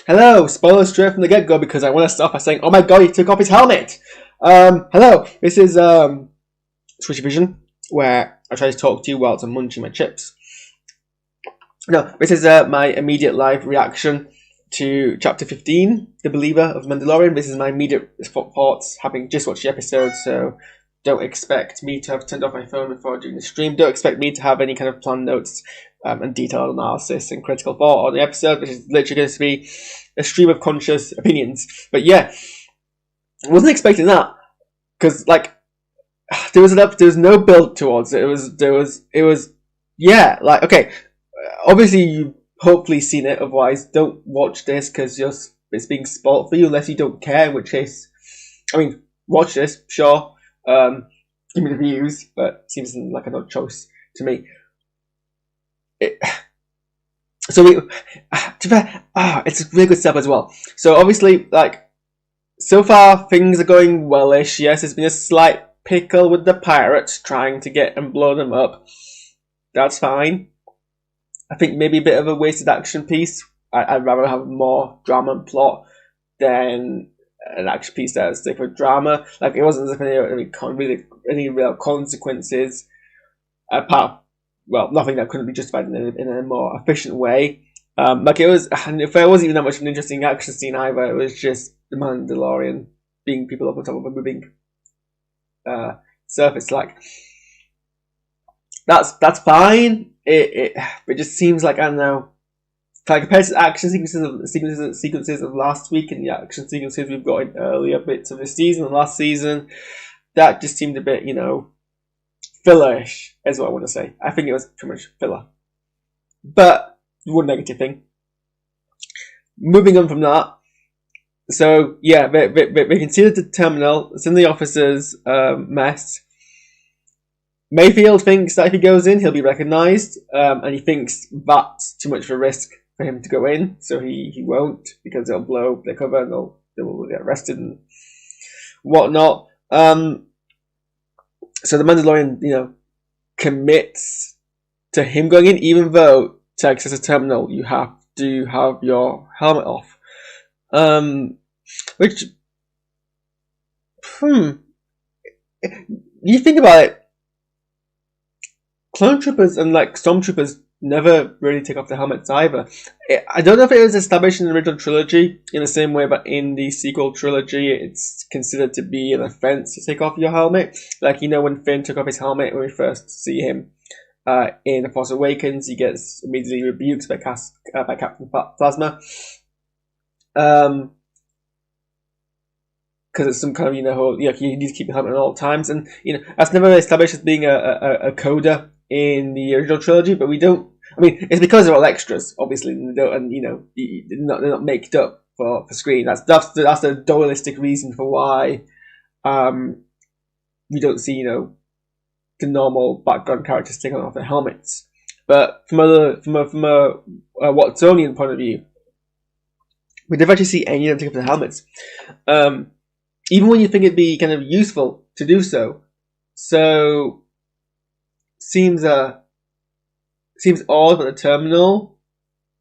Hello, spoilers straight from the get-go because I want to start by saying, oh my god, he took off his helmet! Hello, this is SquishiVision, where I try to talk to you whilst I'm munching my chips. No, this is my immediate live reaction to Chapter 15, The Believer of Mandalorian. This is my immediate thoughts, having just watched the episode, so don't expect me to have turned off my phone before doing the stream. Don't expect me to have any kind of planned notes and detailed analysis and critical thought on the episode, which is literally going to be a stream of conscious opinions. But yeah, I wasn't expecting that because like there was no build towards it. It was yeah, like okay, obviously you've hopefully seen it. Otherwise, don't watch this because it's being spoiled for you unless you don't care. In which case, I mean, watch this, sure. Give me the views, but it seems like an odd choice to me. It's a really good step as well. So obviously, like, so far things are going wellish. Yes, there's been a slight pickle with the pirates trying to get and blow them up. That's fine. I think maybe a bit of a wasted action piece. I'd rather have more drama and plot than an action piece that's there for drama. Like, it wasn't as if any real consequences apart. Well, nothing that couldn't be justified in a more efficient way. Like it was, and if there wasn't even that much of an interesting action scene either. It was just the Mandalorian being people up on top of a moving surface. Like that's fine. It just seems like, I don't know. Like compared to the action sequences of last week and the action sequences we've got in earlier bits of this season and last season, that just seemed a bit, fillerish, is what I want to say. I think it was pretty much filler. But one negative thing. Moving on from that. So yeah, they can see the terminal. It's in the officer's mess. Mayfield thinks that if he goes in, he'll be recognised, and he thinks that's too much of a risk for him to go in, so he won't, because it'll blow their cover and they will get arrested and whatnot. So the Mandalorian, commits to him going in, even though to access a terminal you have to have your helmet off. Which, you think about it, clone troopers and like stormtroopers never really take off their helmets either. I don't know if it was established in the original trilogy in the same way, but in the sequel trilogy, it's considered to be an offense to take off your helmet. Like, when Finn took off his helmet when we first see him in The Force Awakens, he gets immediately rebuked by Captain Phasma. Because it's some kind of, you need to keep your helmet at all times. And, that's never established as being a coda in the original trilogy, but we don't. I mean, it's because they're all extras, obviously, and they're not made up for screen. That's the dualistic reason for why we don't see the normal background characters taking off their helmets. But from a Watsonian point of view, we never actually see any of them take off their helmets. Even when you think it'd be kind of useful to do so. So seems odd that the terminal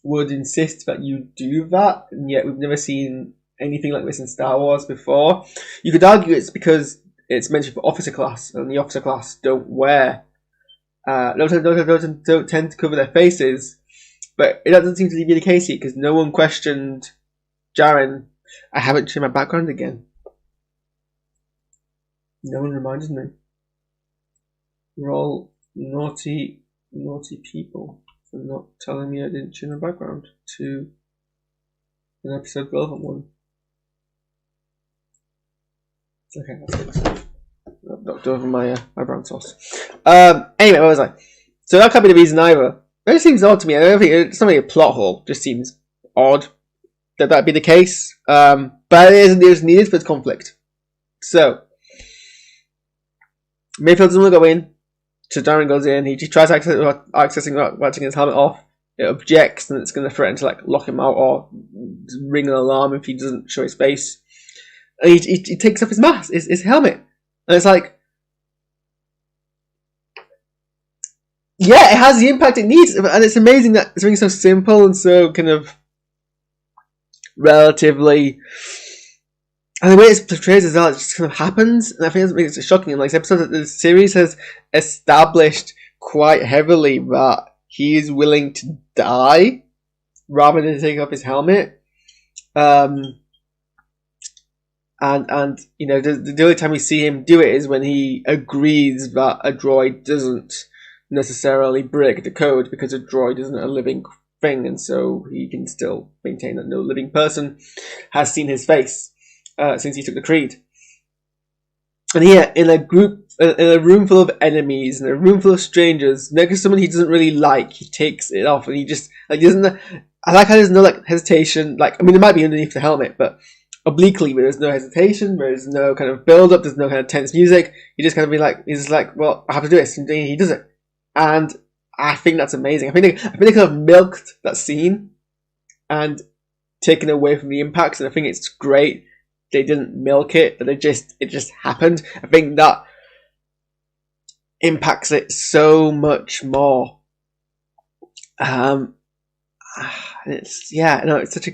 would insist that you do that, and yet we've never seen anything like this in Star Wars before. You could argue it's because it's mentioned for officer class, and the officer class don't tend to cover their faces, but it doesn't seem to be the case here because no one questioned Jaren. I haven't changed my background again. No one reminded me. We're all naughty people for not telling me I didn't change my background to an episode relevant one. Okay, that's good. I've knocked over my brown sauce. Anyway, what was I? So that can't be the reason either. It seems odd to me. I don't think it's not really a plot hole. It just seems odd that that'd be the case. But it is needed for its conflict. So Mayfield doesn't want to go in. So Darren goes in. He tries accessing his helmet off. It objects, and it's going to threaten to lock him out or ring an alarm if he doesn't show his face. And he takes off his mask, his helmet, and it's like, yeah, it has the impact it needs, and it's amazing that something so simple and so kind of relatively. And the way it's portrayed as well, it just kind of happens, and I think that makes it shocking. And like this episode, the series has established quite heavily that he is willing to die rather than take off his helmet. And you know, the only time we see him do it is when he agrees that a droid doesn't necessarily break the code, because a droid isn't a living thing, and so he can still maintain that no living person has seen his face since he took the creed. And here, in a room full of enemies, in a room full of strangers, next to someone he doesn't really like, he takes it off, and he just like doesn't. I like how there's no like hesitation. Like, I mean, it might be underneath the helmet, but obliquely, where there's no hesitation, where there's no kind of build up, there's no kind of tense music. You just kind of be like, he's like, well, I have to do this, and he does it. And I think that's amazing. I think they kind of milked that scene and taken away from the impacts, and I think it's great. They didn't milk it, but it just happened. I think that impacts it so much more. It's such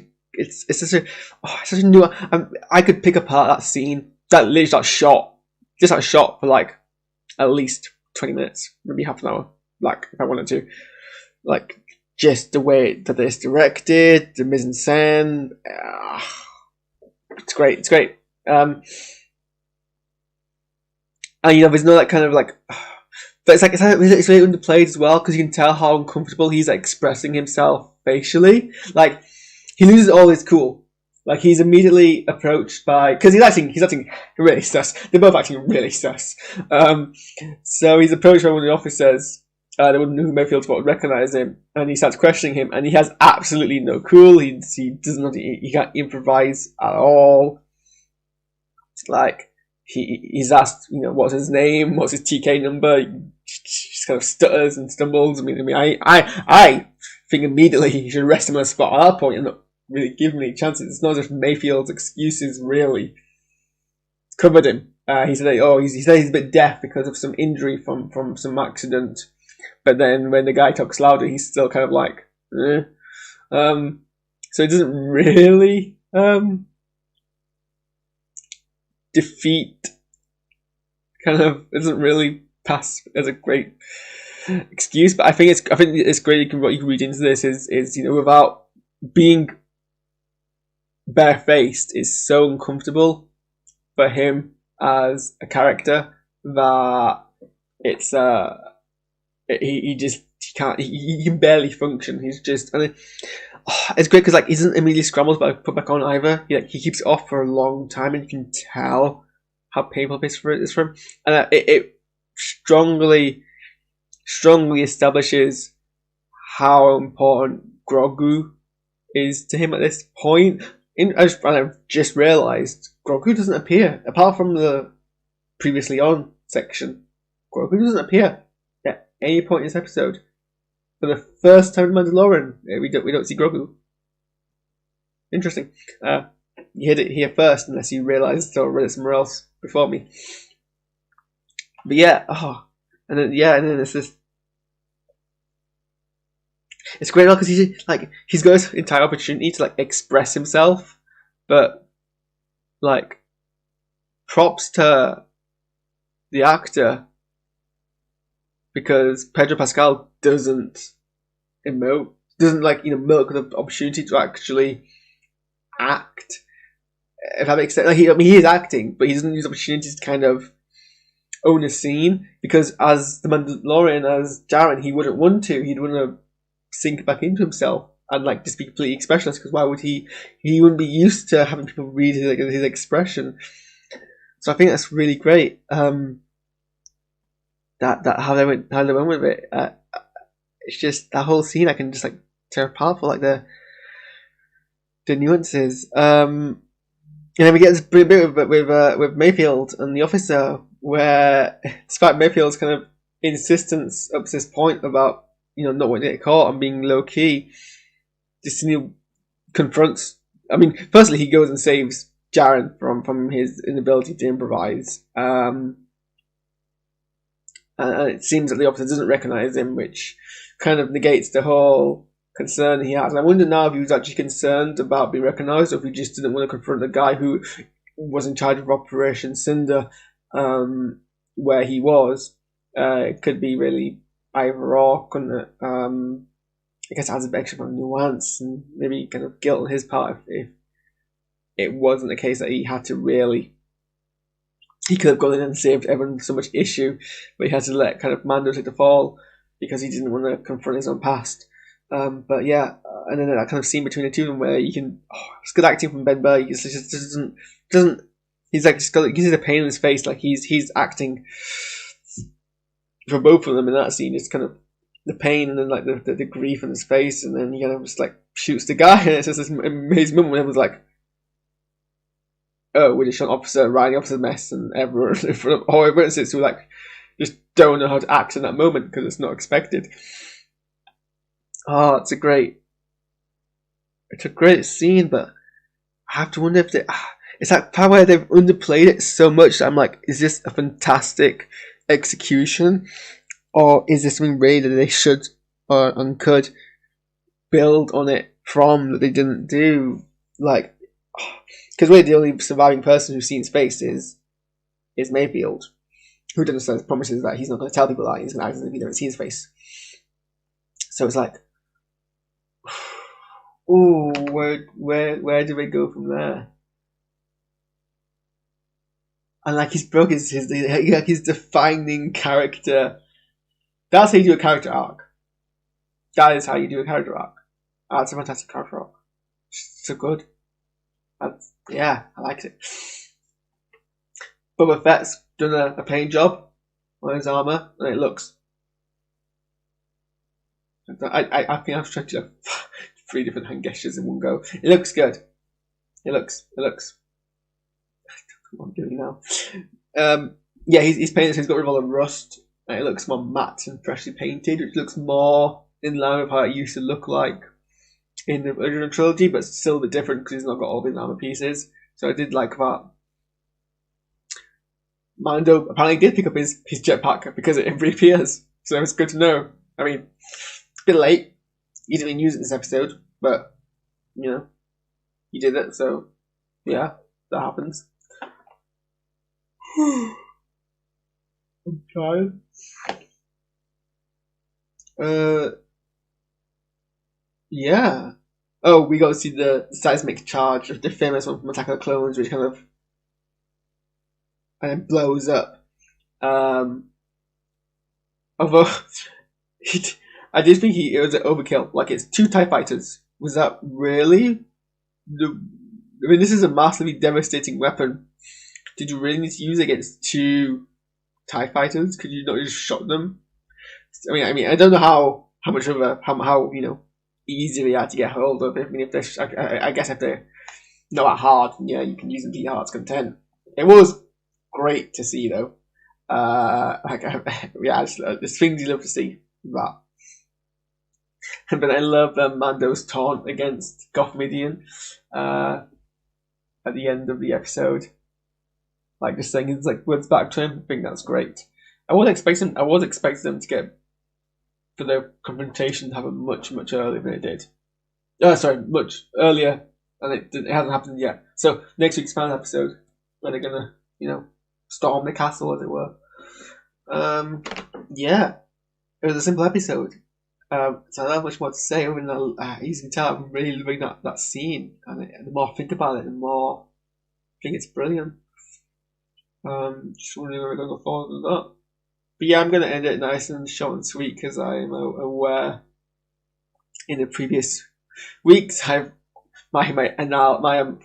a new. I could pick apart that scene, that shot for like at least 20 minutes, maybe half an hour, like if I wanted to, like just the way that it's directed, the mise en scène. It's great. And you know, there's no that kind of like, but it's really underplayed as well, because you can tell how uncomfortable he's expressing himself facially. Like, he loses all his cool. Like, he's immediately approached by, because he's acting really sus. They're both acting really sus. So he's approached by one of the officers. The one who Mayfield would recognize him, and he starts questioning him, and he has absolutely no cool. He doesn't. He can't improvise at all. Like, he's asked, you know, what's his name, what's his TK number. He just kind of stutters and stumbles. I mean, I think immediately he should arrest him on the spot at that point and not really give him any chances. It's not as if Mayfield's excuses really covered him. He said, he's a bit deaf because of some injury from some accident. But then when the guy talks louder, he's still kind of like, eh. So it doesn't really defeat. It doesn't really pass as a great excuse. But I think it's great. What you can read into this is you know, without being barefaced, is so uncomfortable for him as a character that it's he can barely function. He's just, and it's great because like he doesn't immediately scrambles but put back on either. He keeps it off for a long time, and you can tell how painful it is for him. And it strongly establishes how important Grogu is to him at this point. I've just realised Grogu doesn't appear apart from the previously on section. Grogu doesn't appear at any point in this episode. For the first time in Mandalorian, we don't see Grogu. Interesting. You heard it here first, unless you realised or read it somewhere else before me. But yeah, and then it's this. It's great because he's got his entire opportunity to like express himself, but like props to the actor, because Pedro Pascal doesn't emote, doesn't milk the opportunity to actually act. If that makes sense, he is acting, but he doesn't use opportunities to kind of own a scene, because as the Mandalorian, as Jaren, he wouldn't want to. He'd want to sink back into himself and like just be completely expressionless, because why would he wouldn't be used to having people read his expression. So I think that's really great. That how they went with it. It's just that whole scene I can just like tear apart for like the nuances. And then we get this bit with Mayfield and the officer, where despite Mayfield's kind of insistence up to this point about not wanting to get caught and being low key, this confronts. I mean, firstly he goes and saves Jaren from his inability to improvise, and it seems that the officer doesn't recognize him, which kind of negates the whole concern he has. And I wonder now if he was actually concerned about being recognised, or if he just didn't want to confront the guy who was in charge of Operation Cinder, where he was. It could be really either or, couldn't it? I guess it adds a bit extra nuance and maybe kind of guilt on his part if it wasn't the case that he had to really. He could have gone in and saved everyone so much issue, but he had to let kind of Mando take the fall because he didn't want to confront his own past. But yeah, and then that kind of scene between the two of them where you can, it's good acting from Ben Burr. He just doesn't. He's like just got, gives you the pain in his face, like he's acting for both of them in that scene. It's kind of the pain and then like the grief in his face, and then he kind of just like shoots the guy, and it's just this amazing moment when everyone's like, oh, we just shot an officer riding off the mess, and everyone in front of all witnesses who like just don't know how to act in that moment because it's not expected. Oh, it's a great scene, but I have to wonder if it's that part where they've underplayed it so much that I'm like, is this a fantastic execution, or is this something really that they should and could build on it from that they didn't do? Like, because we're the only surviving person who's seen space is Mayfield, who doesn't promises that he's not going to tell people that he's going to act as if he doesn't see his face. So it's like, ooh, where do we go from there? And like his book is his defining character. That's how you do a character arc. That is how you do a character arc. That's a fantastic character arc. So good. Yeah, I liked it. Boba Fett's done a paint job on his armor, and it looks. I think I've tried to do 3 different hand gestures in one go. It looks good. It looks. What I'm doing now. Yeah, he's painted, so he's got rid of all the rust, and it looks more matte and freshly painted, which looks more in line with how it used to look like in the original trilogy, but still a bit different because he's not got all these armor pieces. So I did like that. Mando apparently did pick up his jetpack because it reappears, so it's good to know. I mean, it's a bit late. He didn't even use it in this episode, but you know, he did it. So yeah, that happens. I'm tired. Yeah. Oh, we got to see the seismic charge of the famous one from Attack of the Clones, which kind of blows up. Although I did think it was an overkill. Like, it's 2 TIE fighters. Was that really? I mean, this is a massively devastating weapon. Did you really need to use it against 2 TIE fighters? Could you not just shot them? I mean, I don't know how much of how easy they are to get hold of. I mean, if they're, I guess if they're not that hard, yeah, you can use them to your heart's content. It was great to see, though. Yeah, there's things you love to see that. But I love Mando's taunt against Goth Midian at the end of the episode. Like, just saying his words back to him. I think that's great. I was expecting them to get for their confrontation to happen much earlier than it did. Much earlier, and it hasn't happened yet. So next week's final episode, where they're gonna storm the castle, as it were. Yeah, it was a simple episode. So I don't have much more to say. Other than you can tell, I'm really loving that scene, and the more I think about it, the more I think it's brilliant. Just wondering where we're going to go forward with that. But yeah, I'm going to end it nice and short and sweet because I'm aware in the previous weeks my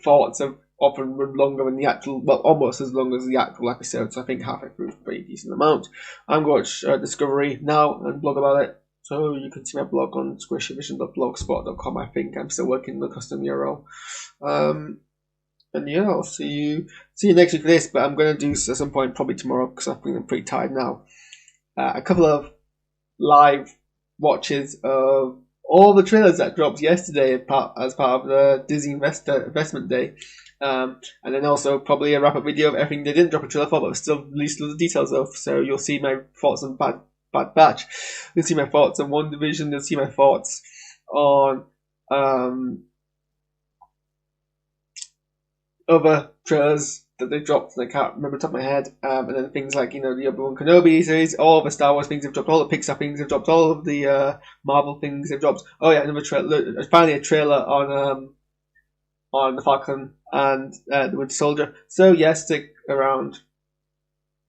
thoughts have often run longer than the actual, well, almost as long as the actual episode. So I think halfway through is a pretty decent amount. I'm going to watch Discovery now and blog about it. So you can see my blog on SquishiVision.blogspot.com. I think I'm still working the custom URL. And yeah, I'll see you next week for this, but I'm going to do at some point, probably tomorrow, because I think I'm pretty tired now. A couple of live watches of all the trailers that dropped yesterday as part of the Disney Investment Day. And then also probably a wrap-up video of everything they didn't drop a trailer for, but still released loads of details of. So you'll see my thoughts on Bad Batch. You'll see my thoughts on WandaVision. You'll see my thoughts on other trailers that they dropped, and I can't remember off the top of my head. And then things like, the Obi-Wan Kenobi series, all the Star Wars things have dropped, all the Pixar things have dropped, all of the Marvel things have dropped. Oh yeah, another trailer. Finally, a trailer on the Falcon and the Winter Soldier. So yeah, stick around.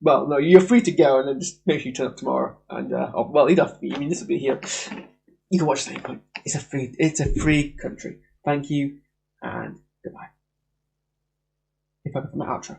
Well, no, you're free to go, and then just make sure you turn up tomorrow. And you don't have to be. I mean, this will be here. You can watch the same. It's a free country. Thank you, and goodbye. If I could my outro.